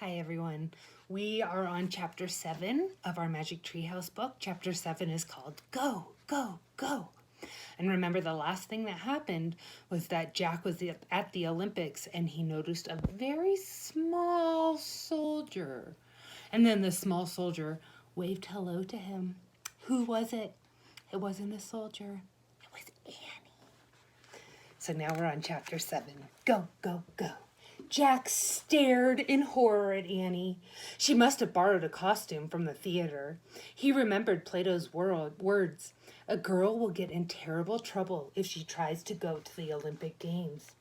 Hi everyone. We are on chapter 7 of our Magic Treehouse book. Chapter 7 is called Go, Go, Go. And remember, the last thing that happened was that Jack was at the Olympics and he noticed a very small soldier. And then the small soldier waved hello to him. Who was it? It wasn't a soldier. It was Annie. So now we're on chapter 7. Go, go, go. Jack stared in horror at Annie. She must have borrowed a costume from the theater. He remembered Plato's words. A girl will get in terrible trouble if she tries to go to the Olympic Games.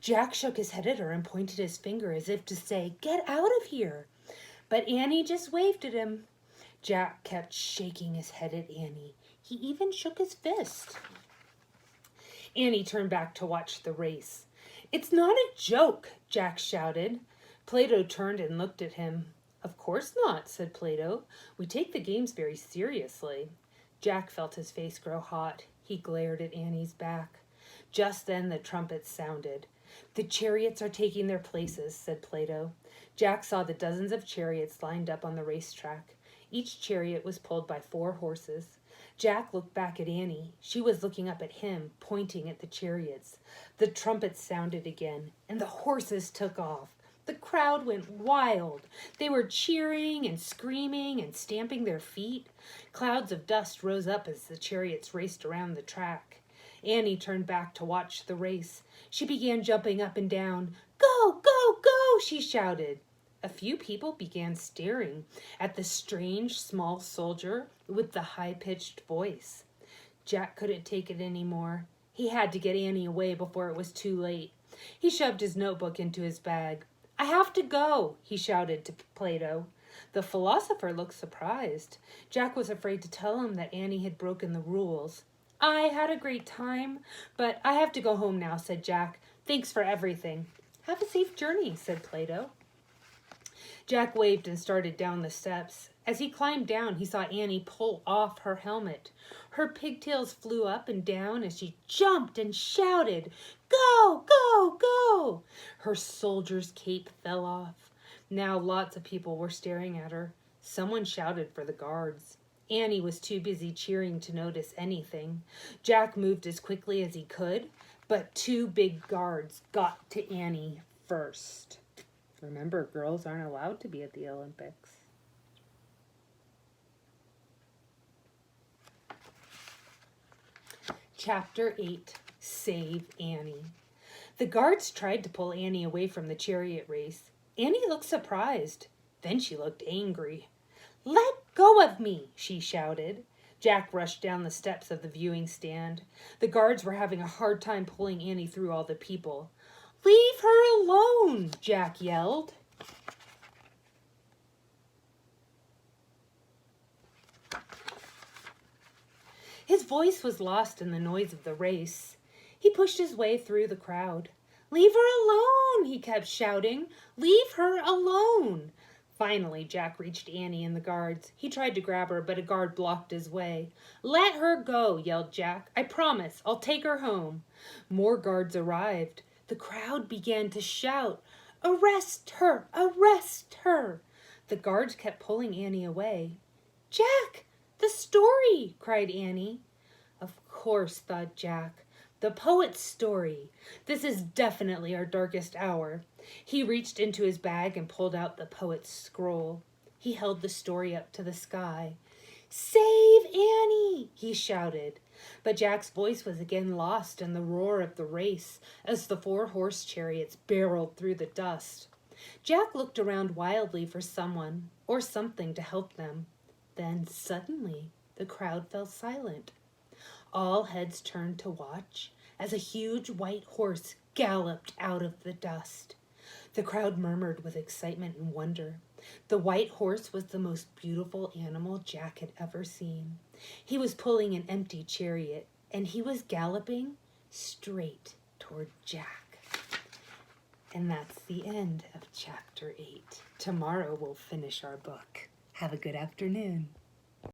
Jack shook his head at her and pointed his finger as if to say, "Get out of here." But Annie just waved at him. Jack kept shaking his head at Annie. He even shook his fist. Annie turned back to watch the race. "It's not a joke," Jack shouted. Plato turned and looked at him. "Of course not," said Plato. "We take the games very seriously." Jack felt his face grow hot. He glared at Annie's back. Just then the trumpets sounded. "The chariots are taking their places," said Plato. Jack saw the dozens of chariots lined up on the racetrack. Each chariot was pulled by 4 horses. Jack looked back at Annie. She was looking up at him, pointing at the chariots. The trumpets sounded again, and the horses took off. The crowd went wild. They were cheering and screaming and stamping their feet. Clouds of dust rose up as the chariots raced around the track. Annie turned back to watch the race. She began jumping up and down. "Go, go, go!" she shouted. A few people began staring at the strange small soldier with the high-pitched voice. Jack couldn't take it anymore. He had to get Annie away before it was too late. He shoved his notebook into his bag. "I have to go," he shouted to Plato. The philosopher looked surprised. Jack was afraid to tell him that Annie had broken the rules. "I had a great time, but I have to go home now," said Jack. "Thanks for everything." "Have a safe journey," said Plato. Jack waved and started down the steps. As he climbed down, he saw Annie pull off her helmet. Her pigtails flew up and down as she jumped and shouted, "Go, go, go!" Her soldier's cape fell off. Now lots of people were staring at her. Someone shouted for the guards. Annie was too busy cheering to notice anything. Jack moved as quickly as he could, but 2 big guards got to Annie first. Remember, girls aren't allowed to be at the Olympics. Chapter 8, Save Annie. The guards tried to pull Annie away from the chariot race. Annie looked surprised. Then she looked angry. "Let go of me," she shouted. Jack rushed down the steps of the viewing stand. The guards were having a hard time pulling Annie through all the people. "Leave her alone," Jack yelled. His voice was lost in the noise of the race. He pushed his way through the crowd. "Leave her alone," he kept shouting. "Leave her alone." Finally, Jack reached Annie and the guards. He tried to grab her, but a guard blocked his way. "Let her go," yelled Jack. "I promise I'll take her home." More guards arrived. The crowd began to shout, "Arrest her! Arrest her!" The guards kept pulling Annie away. "Jack, the story!" cried Annie. Of course, thought Jack. The poet's story. This is definitely our darkest hour. He reached into his bag and pulled out the poet's scroll. He held the story up to the sky. "Save Annie!" he shouted. But Jack's voice was again lost in the roar of the race as the 4 horse chariots barreled through the dust. Jack looked around wildly for someone or something to help them. Then suddenly the crowd fell silent. All heads turned to watch as a huge white horse galloped out of the dust. The crowd murmured with excitement and wonder. The white horse was the most beautiful animal Jack had ever seen. He was pulling an empty chariot, and he was galloping straight toward Jack. And that's the end of chapter 8. Tomorrow we'll finish our book. Have a good afternoon.